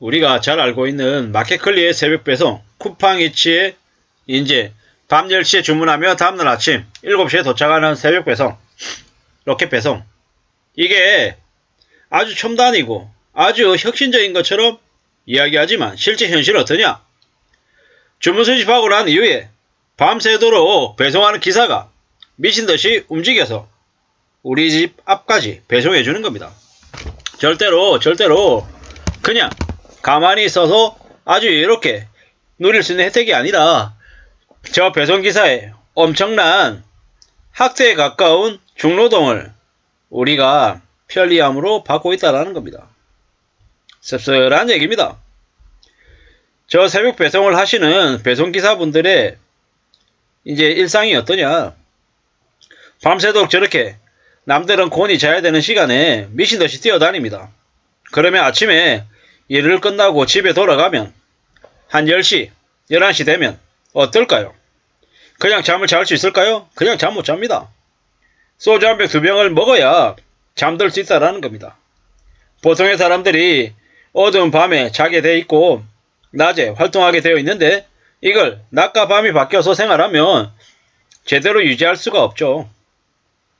우리가 잘 알고 있는 마켓컬리의 새벽 배송, 쿠팡이츠의 이제 밤 10시에 주문하며 다음날 아침 7시에 도착하는 새벽 배송, 로켓 배송. 이게 아주 첨단이고 아주 혁신적인 것처럼 이야기하지만 실제 현실은 어떠냐? 주문 수집하고 난 이후에 밤새도록 배송하는 기사가 미친듯이 움직여서 우리 집 앞까지 배송해 주는 겁니다. 절대로 그냥 가만히 있어서 아주 이렇게 누릴 수 있는 혜택이 아니라 저 배송기사의 엄청난 학대에 가까운 중노동을 우리가 편리함으로 받고 있다는 겁니다. 씁쓸한 얘기입니다. 저 새벽 배송을 하시는 배송기사분들의 이제 일상이 어떠냐? 밤새도록 저렇게 남들은 곤히 자야 되는 시간에 미친듯이 뛰어다닙니다. 그러면 아침에 일을 끝나고 집에 돌아가면 한 10시, 11시 되면 어떨까요? 그냥 잠을 잘 수 있을까요? 그냥 잠 못 잡니다. 소주 한 병, 두 병을 먹어야 잠들 수 있다는 겁니다. 보통의 사람들이 어두운 밤에 자게 돼 있고 낮에 활동하게 되어 있는데 이걸 낮과 밤이 바뀌어서 생활하면 제대로 유지할 수가 없죠.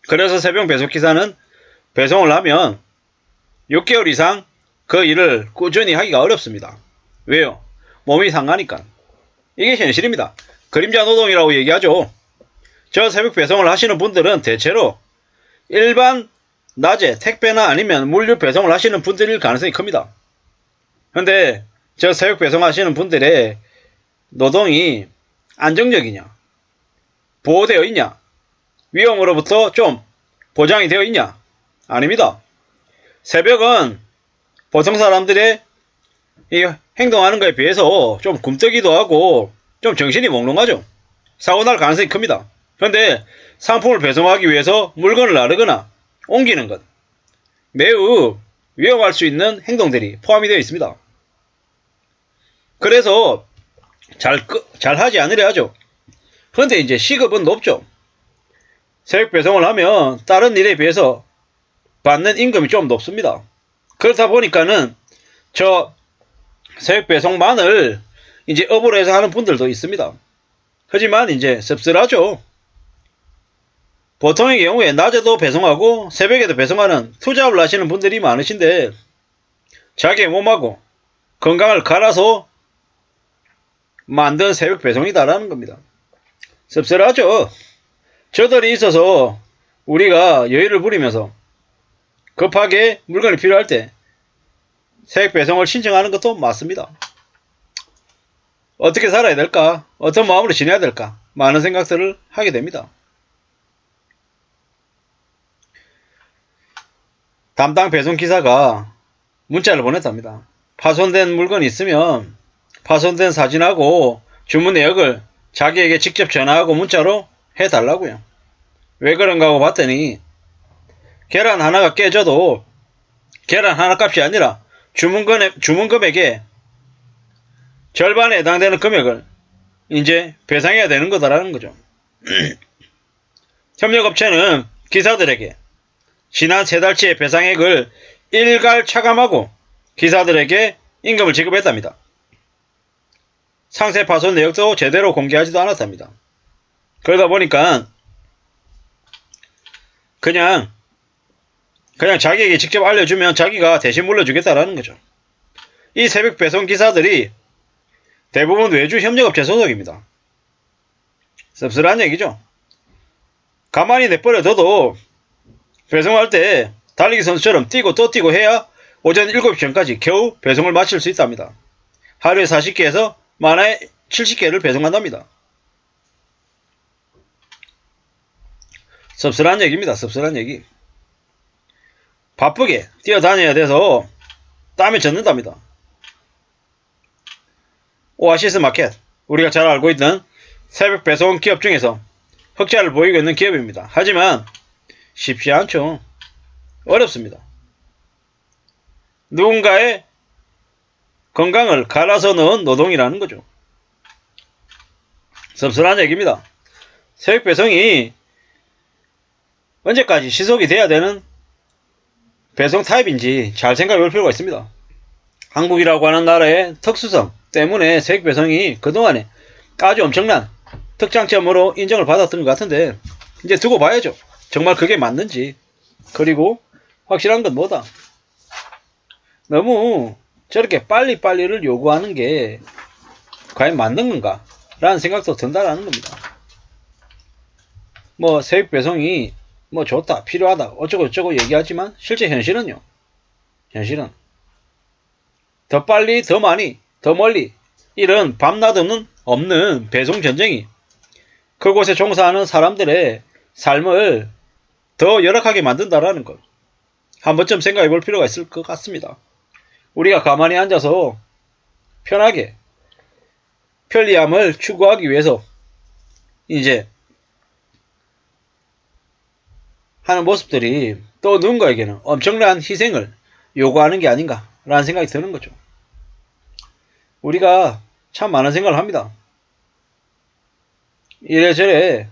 그래서 새벽 배송기사는 배송을 하면 6개월 이상 그 일을 꾸준히 하기가 어렵습니다. 왜요? 몸이 상하니까. 이게 현실입니다. 그림자 노동이라고 얘기하죠. 저 새벽 배송을 하시는 분들은 대체로 일반 낮에 택배나 아니면 물류 배송을 하시는 분들일 가능성이 큽니다. 근데 저 새벽 배송 하시는 분들의 노동이 안정적이냐? 보호되어 있냐? 위험으로부터 좀 보장이 되어 있냐? 아닙니다. 새벽은 보통 사람들의 이 행동하는 것에 비해서 좀 굼뜨기도 하고 좀 정신이 몽롱하죠. 사고 날 가능성이 큽니다. 그런데 상품을 배송하기 위해서 물건을 나르거나 옮기는 것 매우 위험할 수 있는 행동들이 포함이 되어 있습니다. 그래서 잘 하지 않으려 하죠. 그런데 이제 시급은 높죠. 새벽 배송을 하면 다른 일에 비해서 받는 임금이 좀 높습니다. 그렇다 보니까는 저 새벽 배송만을 이제 업으로 해서 하는 분들도 있습니다. 하지만 이제 씁쓸하죠. 보통의 경우에 낮에도 배송하고 새벽에도 배송하는 투잡을 하시는 분들이 많으신데 자기의 몸하고 건강을 갈아서 만든 새벽 배송이다라는 겁니다. 씁쓸하죠. 저들이 있어서 우리가 여유를 부리면서 급하게 물건이 필요할 때 새벽 배송을 신청하는 것도 맞습니다. 어떻게 살아야 될까? 어떤 마음으로 지내야 될까? 많은 생각들을 하게 됩니다. 담당 배송기사가 문자를 보냈답니다. 파손된 물건이 있으면 파손된 사진하고 주문 내역을 자기에게 직접 전화하고 문자로 해달라고요. 왜 그런가 하고 봤더니 계란 하나가 깨져도 계란 하나 값이 아니라 주문 금액의 절반에 해당되는 금액을 이제 배상해야 되는 거다라는 거죠. 협력업체는 기사들에게 지난 3달치의 배상액을 일괄 차감하고 기사들에게 임금을 지급했답니다. 상세 파손 내역도 제대로 공개하지도 않았답니다. 그러다 보니까 그냥 자기에게 직접 알려주면 자기가 대신 물려주겠다라는 거죠. 이 새벽 배송 기사들이 대부분 외주 협력업체 소속입니다. 씁쓸한 얘기죠. 가만히 내버려둬도 배송할 때 달리기 선수처럼 뛰고 또 뛰고 해야 오전 7시 전까지 겨우 배송을 마칠 수 있답니다. 하루에 40개에서 많아야 70개를 배송한답니다. 씁쓸한 얘기입니다. 씁쓸한 얘기. 바쁘게 뛰어다녀야 돼서 땀에 젖는답니다. 오아시스 마켓, 우리가 잘 알고 있는 새벽 배송 기업 중에서 흑자를 보이고 있는 기업입니다. 하지만 쉽지 않죠. 어렵습니다. 누군가의 건강을 갈아서 넣은 노동이라는 거죠. 씁쓸한 얘기입니다. 새벽 배송이 언제까지 지속이 돼야 되는 배송 타입인지 잘 생각해 볼 필요가 있습니다. 한국이라고 하는 나라의 특수성 때문에 세액 배성이 그동안에 아주 엄청난 특장점으로 인정을 받았던 것 같은데 이제 두고 봐야죠. 정말 그게 맞는지. 그리고 확실한 건 뭐다? 너무 저렇게 빨리빨리를 요구하는 게 과연 맞는 건가? 라는 생각도 든다라는 겁니다. 뭐 세액 배송이 뭐 좋다, 필요하다, 어쩌고 저쩌고 얘기하지만 실제 현실은요. 현실은 더 빨리, 더 많이, 더 멀리 이런 밤낮 없는 배송 전쟁이 그곳에 종사하는 사람들의 삶을 더 열악하게 만든다라는 것. 한 번쯤 생각해 볼 필요가 있을 것 같습니다. 우리가 가만히 앉아서 편하게 편리함을 추구하기 위해서 이제 하는 모습들이 또 누군가에게는 엄청난 희생을 요구하는 게 아닌가라는 생각이 드는 거죠. 우리가 참 많은 생각을 합니다. 이래저래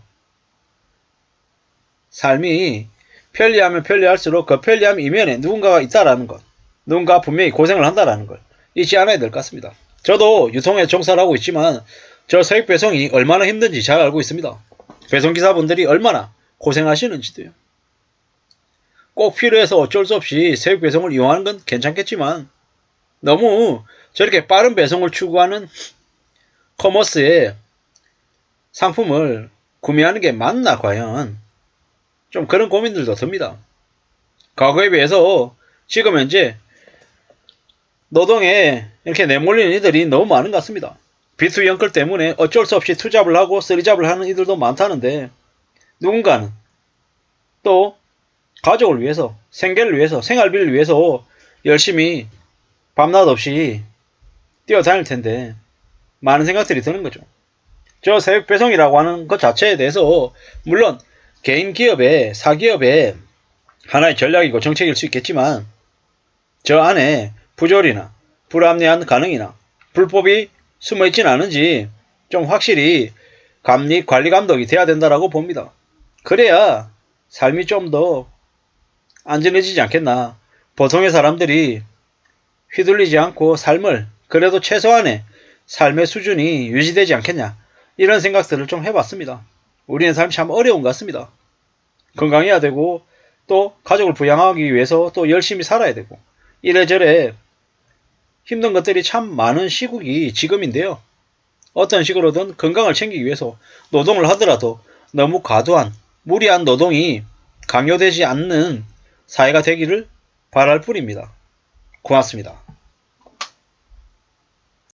삶이 편리하면 편리할수록 그 편리함 이면에 누군가가 있다라는 것, 누군가 분명히 고생을 한다라는 걸 잊지 않아야 될 것 같습니다. 저도 유통에 종사를 하고 있지만 저 세액 배송이 얼마나 힘든지 잘 알고 있습니다. 배송기사분들이 얼마나 고생하시는지도요. 꼭 필요해서 어쩔 수 없이 세액 배송을 이용하는 건 괜찮겠지만 너무 저렇게 빠른 배송을 추구하는 커머스의 상품을 구매하는 게 맞나 과연? 좀 그런 고민들도 듭니다. 과거에 비해서 지금 현재 노동에 이렇게 내몰리는 이들이 너무 많은 것 같습니다. 비투 연끌 때문에 어쩔 수 없이 투잡을 하고 쓰리잡을 하는 이들도 많다는데 누군가는 또 가족을 위해서, 생계를 위해서, 생활비를 위해서 열심히 밤낮 없이 뛰어다닐 텐데 많은 생각들이 드는 거죠. 저 세액 배송이라고 하는 것 자체에 대해서 물론 개인 기업의 사기업의 하나의 전략이고 정책일 수 있겠지만 저 안에 부조리나 불합리한 가능이나 불법이 숨어있진 않은지 좀 확실히 관리 감독이 돼야 된다라고 봅니다. 그래야 삶이 좀 더 안전해지지 않겠나. 보통의 사람들이 휘둘리지 않고 삶을 그래도 최소한의 삶의 수준이 유지되지 않겠냐. 이런 생각들을 좀 해봤습니다. 우리는 삶이 참 어려운 것 같습니다. 건강해야 되고 또 가족을 부양하기 위해서 또 열심히 살아야 되고 이래저래 힘든 것들이 참 많은 시국이 지금인데요. 어떤 식으로든 건강을 챙기기 위해서 노동을 하더라도 너무 과도한 무리한 노동이 강요되지 않는 사회가 되기를 바랄 뿐입니다. 고맙습니다.